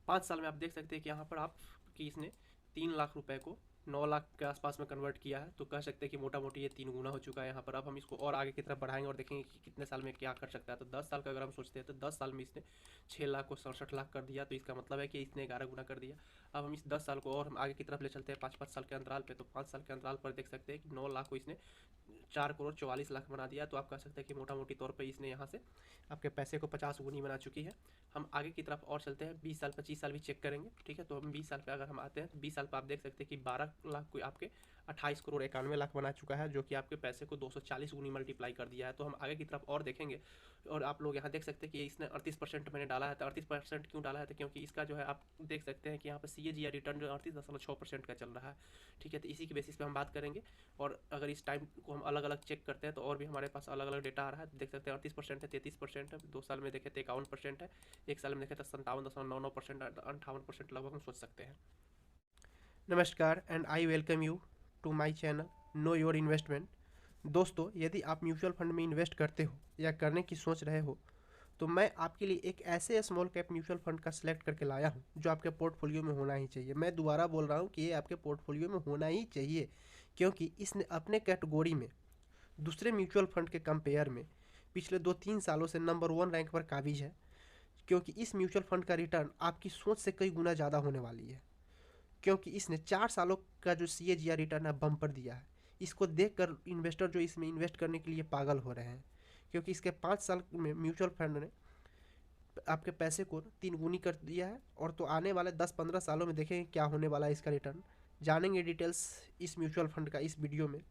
5 साल में आप देख सकते हैं कि यहाँ पर आप कि इसने 3 लाख रुपए को 9 लाख के आसपास में कन्वर्ट किया है। तो कह सकते हैं कि मोटा मोटी ये 3 गुना हो चुका है यहाँ पर। अब हम इसको और आगे की तरफ बढ़ाएंगे और देखेंगे कि कितने साल में क्या कर सकता है। तो 10 साल का अगर हम सोचते हैं तो 10 साल में इसने 6 लाख को 67 लाख कर दिया, तो इसका मतलब है कि इसने 11 गुना कर दिया। अब हम इस 10 साल को और हम आगे की तरफ ले चलते हैं 5-5 साल के अंतराल पे। तो 5 साल के अंतराल पर देख सकते हैं कि 9 लाख को इसने 4 करोड़ 44 लाख बना दिया। तो आप कह सकते हैं कि मोटा मोटी तौर पर इसने यहाँ से आपके पैसे को 50 गुनी बना चुकी है। हम आगे की तरफ और चलते हैं, 20 साल 25 साल भी चेक करेंगे। ठीक है, तो हम 20 साल पे अगर हम आते हैं तो 20 साल पे आप देख सकते हैं कि 12 लाख को आपके 28 करोड़ 91 लाख बना चुका है, जो कि आपके पैसे को 240 गुनी मल्टीप्लाई कर दिया है। तो हम आगे की तरफ और देखेंगे और आप लोग यहाँ देख सकते हैं कि इसने 38% मैंने डाला है। तो 38% क्यों डाला है, तो क्योंकि इसका जो है आप देख सकते हैं कि यहाँ पर CAGR रिटर्न जो 38.6% का चल रहा है। ठीक है, तो इसी की बेसिस पे हम बात करेंगे। और अगर इस टाइम को हम अलग अलग चेक करते हैं तो और भी हमारे पास अलग अलग डेटा आ रहा है। तो देख सकते हैं 38% है, 33% है, 2 साल में देखे तो 51% है, 1 साल में देखे तो 57.99%, 58% लगभग हम सोच सकते हैं। नमस्कार and I welcome you to my channel know your investment. दोस्तों, यदि आप म्यूचुअल फंड में इन्वेस्ट करते हो या करने की सोच रहे हो तो मैं आपके लिए एक ऐसे स्मॉल कैप म्यूचुअल फंड का सिलेक्ट करके लाया हूं जो आपके पोर्टफोलियो में होना ही चाहिए। मैं दोबारा बोल रहा हूं कि ये आपके पोर्टफोलियो में होना ही चाहिए, क्योंकि इसने अपने कैटेगरी में दूसरे म्यूचुअल फंड के कंपेयर में पिछले 2-3 सालों से नंबर 1 रैंक पर काबिज है। क्योंकि इस म्यूचुअल फंड का रिटर्न आपकी सोच से कई गुना ज़्यादा होने वाली है, क्योंकि इसने 4 सालों का जो CAGR रिटर्न है बम्पर दिया है। इसको देखकर इन्वेस्टर जो इसमें इन्वेस्ट करने के लिए पागल हो रहे हैं, क्योंकि इसके 5 साल में म्यूचुअल फंड ने आपके पैसे को 3 गुनी कर दिया है। और तो आने वाले 10-15 सालों में देखेंगे क्या होने वाला है इसका रिटर्न। जानेंगे डिटेल्स इस म्यूचुअल फंड का इस वीडियो में।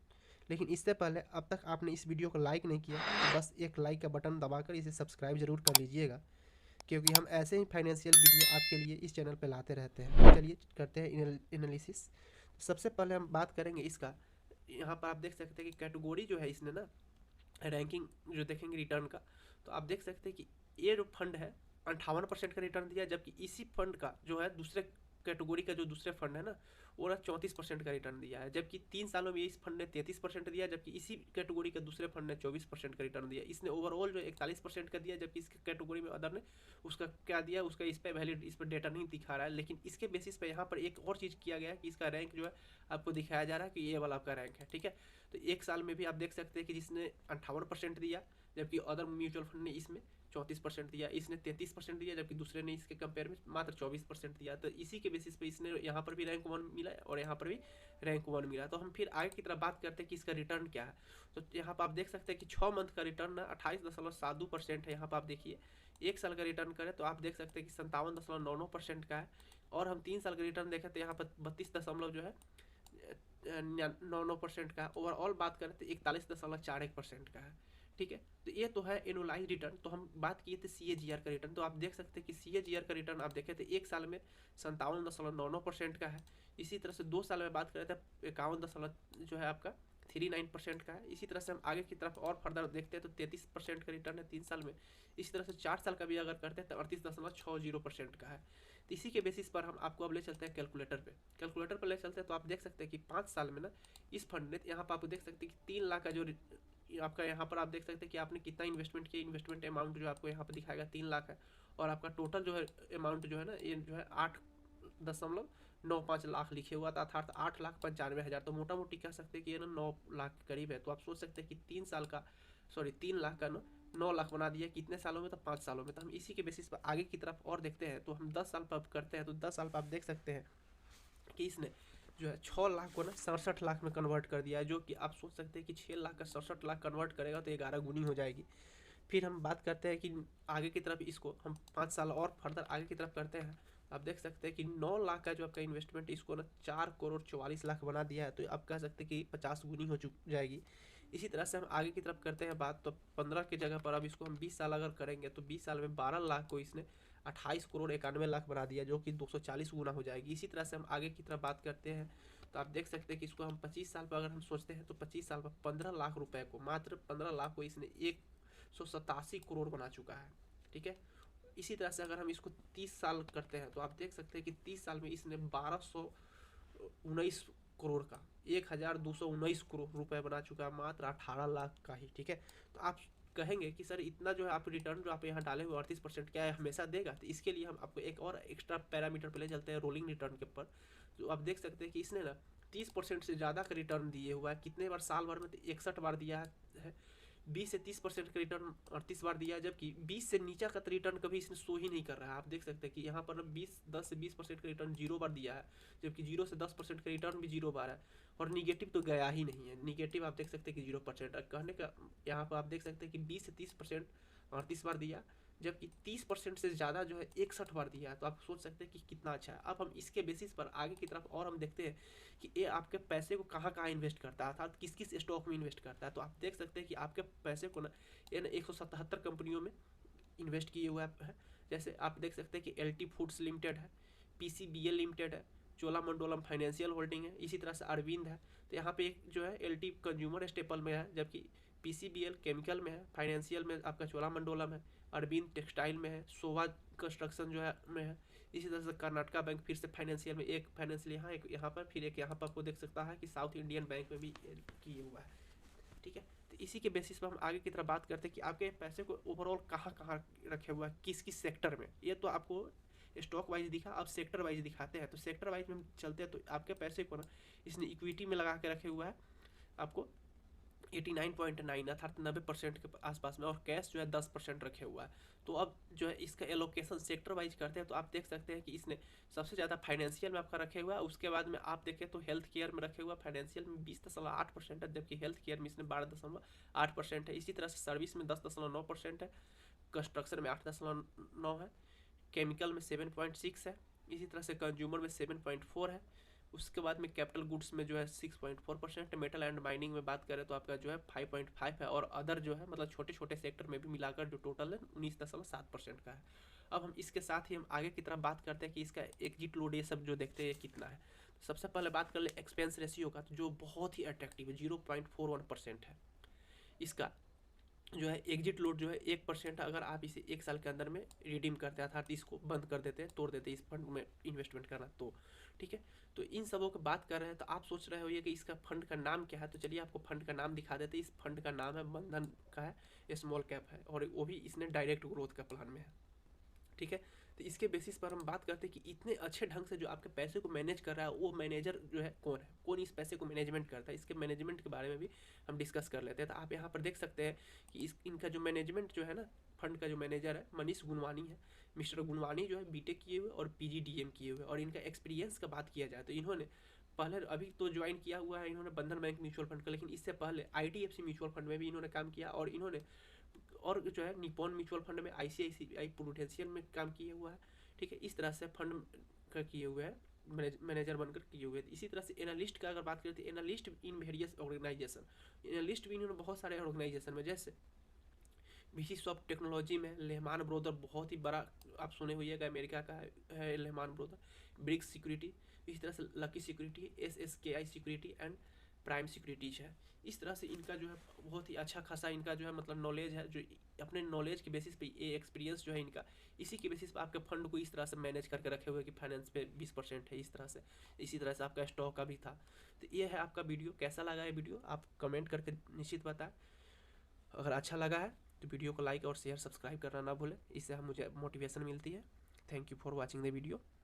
लेकिन इससे पहले अब तक आपने इस वीडियो को लाइक नहीं किया तो बस एक लाइक का बटन दबाकर इसे सब्सक्राइब जरूर कर लीजिएगा, क्योंकि हम ऐसे ही फाइनेंशियल वीडियो आपके लिए इस चैनल पर लाते रहते हैं। तो चलिए करते हैं एनालिसिस। सबसे पहले हम बात करेंगे इसका। यहाँ पर आप देख सकते हैं कि कैटेगरी जो है इसने ना रैंकिंग जो देखेंगे रिटर्न का, तो आप देख सकते हैं कि ये जो फंड है 58% का रिटर्न दिया, जबकि इसी फंड का जो है दूसरे कैटेगरी का जो दूसरे फंड है ना वो 34% का रिटर्न दिया है। जबकि 3 सालों में इस फंड ने 33% दिया, जबकि इसी कैटेगरी के दूसरे फंड ने 24% का रिटर्न दिया। इसने ओवरऑल जो 41% का दिया, जबकि इसके कैटेगरी में अदर ने उसका क्या दिया, उसका इस पर वैलिड इस पर डेटा नहीं दिखा रहा है। लेकिन इसके बेसिस पे यहाँ पर एक और चीज़ किया गया है कि इसका रैंक जो है आपको दिखाया जा रहा है कि ये वाला आपका रैंक है। ठीक है, तो 1 साल में भी आप देख सकते हैं कि जिसने 58% दिया, जबकि अदर म्यूचुअल फंड ने इसमें 34% दिया, इसने 33% दिया, जबकि दूसरे ने इसके कंपेयर में मात्र 24% दिया। तो इसी के बेसिस पे इसने यहाँ पर भी रैंक 1 मिला और यहाँ पर भी रैंक 1 मिला। तो हम फिर आगे की तरफ बात करते हैं कि इसका रिटर्न क्या है। तो यहाँ पर आप देख सकते हैं कि 6 मंथ का रिटर्न 28.72% है। यहाँ पर आप देखिए 1 साल का रिटर्न करें तो आप देख सकते हैं कि 57.99% का है। और हम 3 साल का रिटर्न देखें तो यहाँ पर 32 जो है 99% का। ओवरऑल बात करें तो 41.41% का है। ठीक है, तो ये तो है एनुअलाइज रिटर्न। तो हम बात किए थे CAGR का रिटर्न, तो आप देख सकते हैं कि CAGR का रिटर्न आप देखे थे 1 साल में 57.99% का है। इसी तरह से 2 साल में बात करें तो 51 जो है आपका 39% का है। इसी तरह से हम आगे की तरफ और फर्दर देखते हैं तो 33% का रिटर्न है 3 साल में। इसी तरह से 4 साल का भी अगर करते हैं तो 38.60% का है। तो इसी के बेसिस पर हम आपको अब ले चलते हैं कैलकुलेटर पे। कैलकुलेटर पर ले चलते हैं तो आप देख सकते हैं कि 5 साल में ना इस फंड ने यहाँ पर आप देख सकते हैं कि 3 लाख का जो आपका यहाँ पर आप देख सकते हैं कि आपने कितना इन्वेस्टमेंट किया। इन्वेस्टमेंट अमाउंट जो आपको यहाँ पर दिखाएगा 3 लाख है। और आपका टोटल जो है अमाउंट जो है ना ये जो है 8.95 लाख लिखे हुआ था, अर्थात 8,95,000। तो मोटा मोटी कह सकते हैं कि ये ना 9 लाख के करीब है। तो आप सोच सकते हैं कि 3 साल का 3 लाख का ना 9 लाख बना दिया कितने सालों में, तो 5 सालों में। तो हम इसी के बेसिस पर आगे की तरफ और देखते हैं। तो हम 10 साल पर करते हैं तो 10 साल पर आप देख सकते हैं कि इसने जो है 6 लाख को ना 67 लाख में कन्वर्ट कर दिया है। जो कि आप सोच सकते हैं कि 6 लाख का 67 लाख कन्वर्ट करेगा तो 11 गुनी हो जाएगी। फिर हम बात करते हैं कि आगे की तरफ इसको हम 5 साल और फर्दर आगे की तरफ करते हैं। आप देख सकते हैं कि 9 लाख का जो आपका इन्वेस्टमेंट इसको ना 4 करोड़ 44 लाख बना दिया है। तो आप कह सकते हैं कि 50 गुनी हो चुक जाएगी। इसी तरह से हम आगे की तरफ करते हैं बात, तो 15 की जगह पर अब इसको हम 20 साल अगर करेंगे तो 20 साल में 12 लाख को इसने 28 करोड़ 91 लाख बना दिया, जो कि 240 गुना हो जाएगी। इसी तरह से हम आगे की तरफ बात करते हैं तो आप देख सकते हैं कि इसको हम 25 साल पर अगर हम सोचते हैं तो 25 साल पर 15 लाख रुपए को, मात्र 15 लाख को इसने 187 करोड़ बना चुका है। ठीक है, इसी तरह से अगर हम इसको 30 साल करते हैं तो आप देख सकते हैं कि 30 साल में इसने 1219 करोड़ का 1219 करोड़ रुपए बना चुका है, मात्र 18 लाख का ही। ठीक है, तो आप कहेंगे कि सर इतना जो है आप रिटर्न जो आप यहाँ डाले हुए 38% क्या है हमेशा देगा, तो इसके लिए हम आपको एक और एक्स्ट्रा पैरामीटर पे ले चलते हैं रोलिंग रिटर्न के ऊपर। तो आप देख सकते हैं कि इसने ना 30% से ज़्यादा का रिटर्न दिए हुआ है। कितने बार? साल भर में तो 61 बार दिया है। 20 से 30% का रिटर्न 38 बार दिया है, जबकि 20 से नीचे का रिटर्न कभी इसने शो ही नहीं कर रहा है। आप देख सकते हैं कि यहाँ पर 10 से 20% का रिटर्न 0 बार दिया है, जबकि 0 से 10% का रिटर्न भी 0 बार है, और निगेटिव तो गया ही नहीं है। निगेटिव आप देख सकते हैं कि 0%। कहने का यहाँ पर आप देख सकते हैं कि 20 से 30% 38 बार दिया, जबकि 30% से ज़्यादा जो है 61 बार दिया है। तो आप सोच सकते हैं कि कितना अच्छा है। अब हम इसके बेसिस पर आगे की तरफ और हम देखते हैं कि ये आपके पैसे को कहाँ कहाँ इन्वेस्ट करता है, अर्थात किस किस स्टॉक में इन्वेस्ट करता है। तो आप देख सकते हैं कि आपके पैसे को ना ये ना 177 कंपनियों में इन्वेस्ट किए हुए है। जैसे आप देख सकते हैं कि LT फूड्स लिमिटेड है, PCBL लिमिटेड है, चोलामंडोलम फाइनेंशियल होल्डिंग है, इसी तरह से अरविंद है। तो यहाँ पे जो है LT कंज्यूमर स्टेपल में है, जबकि PCBL केमिकल में है, फाइनेंशियल में आपका चोलामंडोलम है, अरविंद टेक्सटाइल में है, सोवा कंस्ट्रक्शन जो है में है। इसी तरह से कर्नाटका बैंक फिर से फाइनेंशियल में, एक फाइनेंशियल यहाँ, एक यहाँ पर, फिर एक यहाँ पर आपको देख सकता है कि साउथ इंडियन बैंक में भी किए हुआ है। ठीक है, तो इसी के बेसिस पर हम आगे की तरफ बात करते हैं कि आपके पैसे को ओवरऑल कहाँ कहाँ रखे हुआ है, किस किस सेक्टर में। ये तो आपको स्टॉक वाइज दिखा, अब सेक्टर वाइज दिखाते हैं। तो सेक्टर वाइज में हम चलते हैं, तो आपके पैसे को ना इसने इक्विटी में लगा के रखे हुआ है आपको 89.9 अर्थात 90% के आसपास में, और कैश जो है 10% रखे हुआ है। तो अब जो है इसका एलोकेशन सेक्टर वाइज करते हैं, तो आप देख सकते हैं कि इसने सबसे ज़्यादा फाइनेंशियल में आपका रखे हुआ है। उसके बाद में आप देखें तो हेल्थ केयर में रखे हुआ, फाइनेंशियल में 20.8% है, जबकि हेल्थ केयर में इसने 12.8% है। इसी तरह से सर्विस में 10.9% है, कंस्ट्रक्शन में 8.9 है, केमिकल में 7.6 है, इसी तरह से कंज्यूमर में 7.4 है। उसके बाद में कैपिटल गुड्स में जो है 6.4%, मेटल एंड माइनिंग में बात करें तो आपका जो है 5.5 है, और अदर जो है मतलब छोटे छोटे सेक्टर में भी मिलाकर जो टोटल है 19.7% का है। अब हम इसके साथ ही हम आगे की तरफ बात करते हैं कि इसका एग्जिट लोड ये सब जो देखते हैं कितना है। तो सबसे पहले बात कर ले एक्सपेंस रेशियो का, तो जो बहुत ही अट्रैक्टिव है, 0.41% है इसका जो है। एग्जिट लोड जो है 1% अगर आप इसे 1 साल के अंदर में रिडीम करते हैं, अर्थात इसको बंद कर देते हैं, तोड़ देते हैं इस फंड में इन्वेस्टमेंट करना, तो ठीक है। तो इन सबों की बात कर रहे हैं, तो आप सोच रहे होइए कि इसका फंड का नाम क्या है। तो चलिए आपको फंड का नाम दिखा देते हैं। इस फंड का नाम है बंधन का है, स्मॉल कैप है, और वो भी इसने डायरेक्ट ग्रोथ का प्लान में है। ठीक है, तो इसके बेसिस पर हम बात करते हैं कि इतने अच्छे ढंग से जो आपके पैसे को मैनेज कर रहा है, वो मैनेजर जो है कौन है, कौन इस पैसे को मैनेजमेंट करता है। इसके मैनेजमेंट के बारे में भी हम डिस्कस कर लेते हैं। तो आप यहाँ पर देख सकते हैं कि इनका जो मैनेजमेंट जो है ना, फंड का जो मैनेजर है मनीष गुनवानी है। मिस्टर गुनवानी जो है BTech किए हुए और PGDM किए हुए, और इनका एक्सपीरियंस का बात किया जाए तो इन्होंने पहले अभी तो ज्वाइन किया हुआ है इन्होंने बंधन बैंक म्यूचुअल फंड का, लेकिन इससे पहले IDFC म्यूचुअल फंड में भी इन्होंने काम किया, और इन्होंने और जो है निपॉन म्यूचुअल फंड में, ICICI प्रूडेंशियल में काम किया हुआ है। ठीक है, इस तरह से फंड का किए हुए हैं, मैनेजर बनकर किए हुए हैं। इसी तरह से एनालिस्ट का अगर बात करें तो analyst in various organization, analyst भी इन्होंने बहुत सारे ऑर्गेनाइजेशन में, जैसे VC सॉफ्ट टेक्नोलॉजी में लेहमान ब्रोदर, बहुत ही बड़ा आप सुने होइएगा, अमेरिका का है लेहमान ब्रोदर, ब्रिक्स सिक्योरिटी, इसी तरह से lucky security, SSKI security and prime securities है। इस तरह से इनका जो है बहुत ही अच्छा खासा इनका जो है मतलब नॉलेज है, जो अपने नॉलेज के बेसिस पे, ये एक्सपीरियंस जो है इनका, इसी के बेसिस पे आपके फंड को इस तरह से मैनेज करके रखे हुए कि फाइनेंस पे 20% है इस तरह से। इसी तरह से आपका स्टॉक का भी था। तो ये है आपका वीडियो। कैसा लगा ये वीडियो आप कमेंट करके निश्चित बताएं। अगर अच्छा लगा है तो वीडियो को लाइक और शेयर सब्सक्राइब करना ना भूलें, इससे हम मुझे मोटिवेशन मिलती है। Thank you for watching the video.